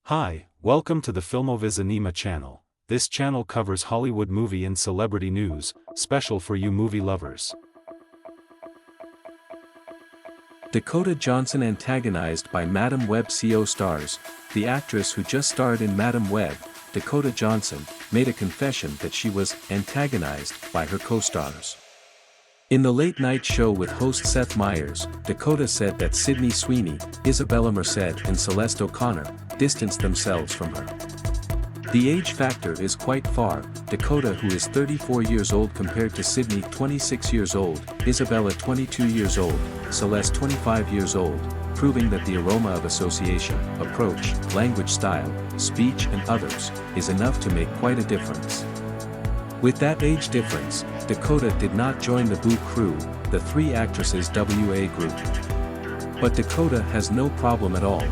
Hi, welcome to the Filmoviz Anima channel. This channel covers Hollywood movie and celebrity news, special for you movie lovers. Dakota Johnson antagonized by Madam Web CO stars. The actress who just starred in Madam Web, Dakota Johnson, made a confession that she was antagonized by her co-stars. In the late-night show with host Seth Meyers, Dakota said that Sydney Sweeney, Isabella Merced and Celeste O'Connor distanced themselves from her. The age factor is quite far. Dakota, who is 34 years old compared to Sydney 26 years old, Isabella 22 years old, Celeste 25 years old, proving that the aroma of association, approach, language style, speech and others, is enough to make quite a difference. With that age difference, Dakota did not join the Boo Crew, the three actresses WA group. But Dakota has no problem at all.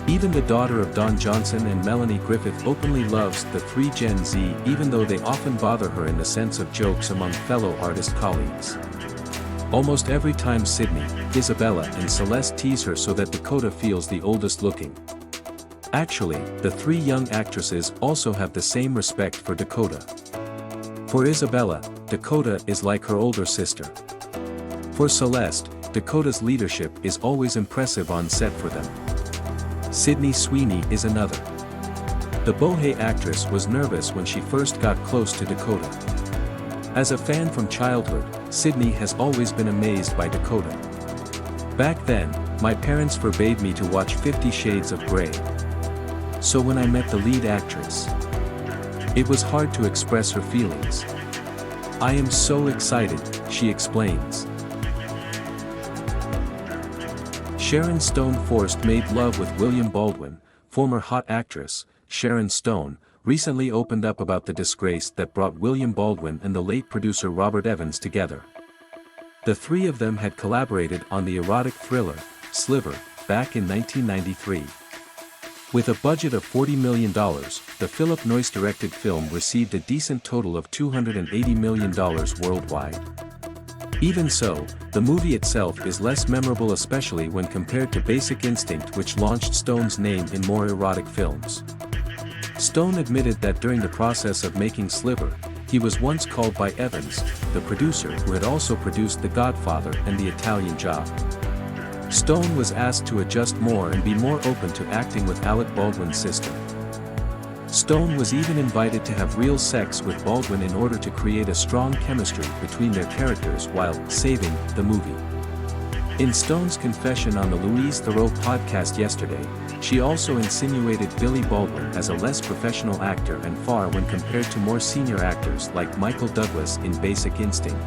Even the daughter of Don Johnson and Melanie Griffith openly loves the three Gen Z, even though they often bother her in the sense of jokes among fellow artist colleagues. Almost every time Sydney, Isabella and Celeste tease her so that Dakota feels the oldest looking. Actually, the three young actresses also have the same respect for Dakota. For Isabella, Dakota is like her older sister. For Celeste, Dakota's leadership is always impressive on set for them. Sydney Sweeney is another. The Bohé actress was nervous when she first got close to Dakota. As a fan from childhood, Sydney has always been amazed by Dakota. Back then, my parents forbade me to watch 50 Shades of Grey. So when I met the lead actress, it was hard to express her feelings. I am so excited, she explains. Sharon Stone forced made love with William Baldwin. Former hot actress, Sharon Stone, recently opened up about the disgrace that brought William Baldwin and the late producer Robert Evans together. The three of them had collaborated on the erotic thriller, Sliver, back in 1993. With a budget of $40 million, the Philip Noyce-directed film received a decent total of $280 million worldwide. Even so, the movie itself is less memorable, especially when compared to Basic Instinct, which launched Stone's name in more erotic films. Stone admitted that during the process of making Sliver, he was once called by Evans, the producer who had also produced The Godfather and The Italian Job. Stone was asked to adjust more and be more open to acting with Alec Baldwin's sister. Stone was even invited to have real sex with Baldwin in order to create a strong chemistry between their characters while saving the movie. In Stone's confession on the Louise Theroux podcast yesterday, she also insinuated Billy Baldwin as a less professional actor and far when compared to more senior actors like Michael Douglas in Basic Instinct.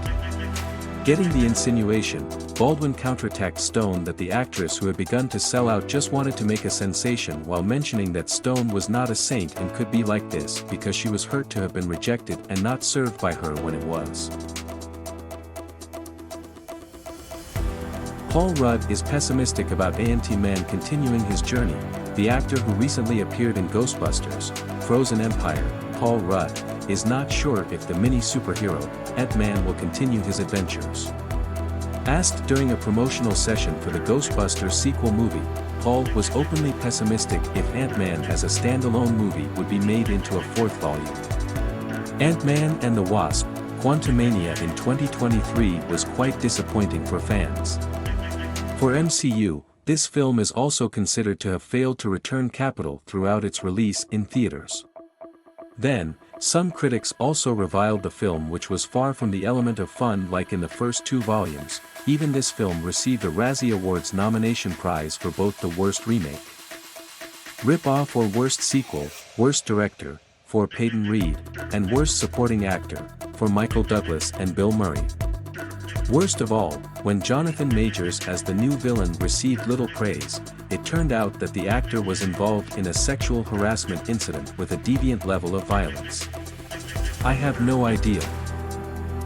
Getting the insinuation, Baldwin counterattacked Stone that the actress who had begun to sell out just wanted to make a sensation, while mentioning that Stone was not a saint and could be like this because she was hurt to have been rejected and not served by her when it was. Paul Rudd is pessimistic about Ant-Man continuing his journey. The actor who recently appeared in Ghostbusters, Frozen Empire, Paul Rudd, is not sure if the mini-superhero, Ant-Man, will continue his adventures. Asked during a promotional session for the Ghostbusters sequel movie, Paul was openly pessimistic if Ant-Man as a standalone movie would be made into a fourth volume. Ant-Man and the Wasp: Quantumania in 2023 was quite disappointing for fans. For MCU, this film is also considered to have failed to return capital throughout its release in theaters. Then, some critics also reviled the film, which was far from the element of fun like in the first two volumes. Even this film received a Razzie Awards nomination prize for both the Worst Remake, Rip-Off or Worst Sequel, Worst Director, for Peyton Reed, and Worst Supporting Actor, for Michael Douglas and Bill Murray. Worst of all, when Jonathan Majors as the new villain received little praise, it turned out that the actor was involved in a sexual harassment incident with a deviant level of violence. I have no idea.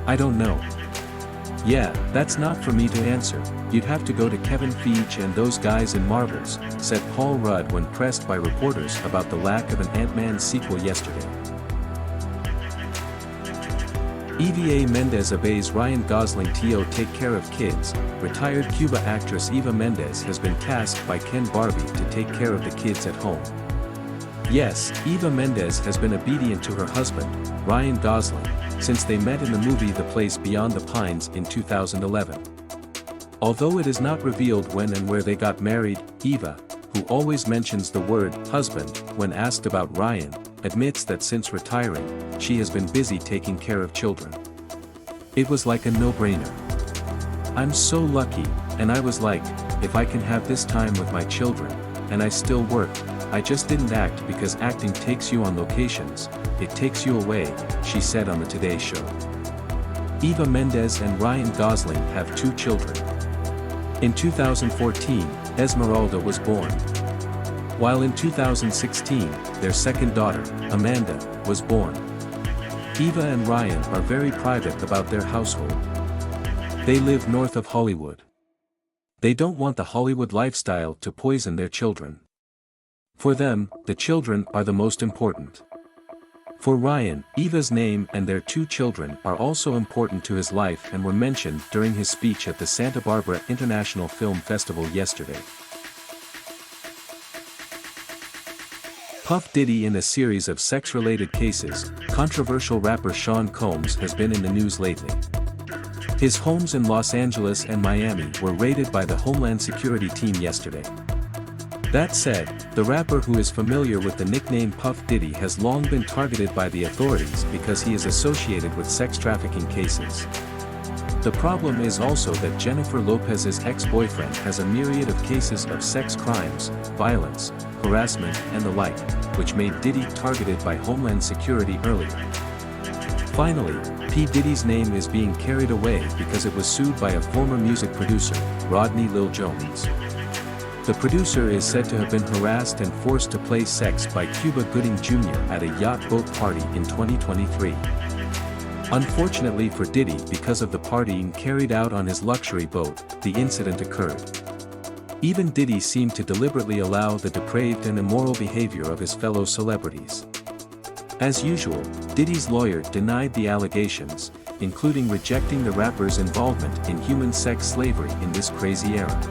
I don't know. Yeah, that's not for me to answer, you'd have to go to Kevin Feige and those guys in Marvels, said Paul Rudd when pressed by reporters about the lack of an Ant-Man sequel yesterday. Eva Mendes obeys Ryan Gosling to take care of kids. Retired Cuba actress Eva Mendes has been tasked by Ken Barbie to take care of the kids at home. Yes, Eva Mendes has been obedient to her husband, Ryan Gosling, since they met in the movie The Place Beyond the Pines in 2011. Although it is not revealed when and where they got married, Eva, who always mentions the word husband when asked about Ryan, admits that since retiring, she has been busy taking care of children. It was like a no-brainer. I'm so lucky, and I was like, if I can have this time with my children, and I still work, I just didn't act because acting takes you on locations, it takes you away, she said on the Today Show. Eva Mendes and Ryan Gosling have 2 children. In 2014, Esmeralda was born. While in 2016, their second daughter, Amanda, was born. Eva and Ryan are very private about their household. They live north of Hollywood. They don't want the Hollywood lifestyle to poison their children. For them, the children are the most important. For Ryan, Eva's name and their 2 children are also important to his life and were mentioned during his speech at the Santa Barbara International Film Festival yesterday. Puff Diddy in a series of sex-related cases, controversial rapper Sean Combs has been in the news lately. His homes in Los Angeles and Miami were raided by the Homeland Security team yesterday. That said, the rapper who is familiar with the nickname Puff Diddy has long been targeted by the authorities because he is associated with sex trafficking cases. The problem is also that Jennifer Lopez's ex-boyfriend has a myriad of cases of sex crimes, violence, harassment and the like, which made Diddy targeted by Homeland Security earlier. Finally, P. Diddy's name is being carried away because it was sued by a former music producer, Rodney Lil Jones. The producer is said to have been harassed and forced to play sex by Cuba Gooding Jr. at a yacht boat party in 2023. Unfortunately for Diddy, because of the partying carried out on his luxury boat, the incident occurred. Even Diddy seemed to deliberately allow the depraved and immoral behavior of his fellow celebrities. As usual, Diddy's lawyer denied the allegations, including rejecting the rapper's involvement in human sex slavery in this crazy era.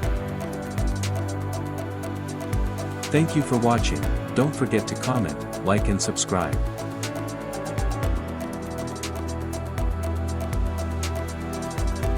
Thank you for watching. Don't forget to comment, like and subscribe.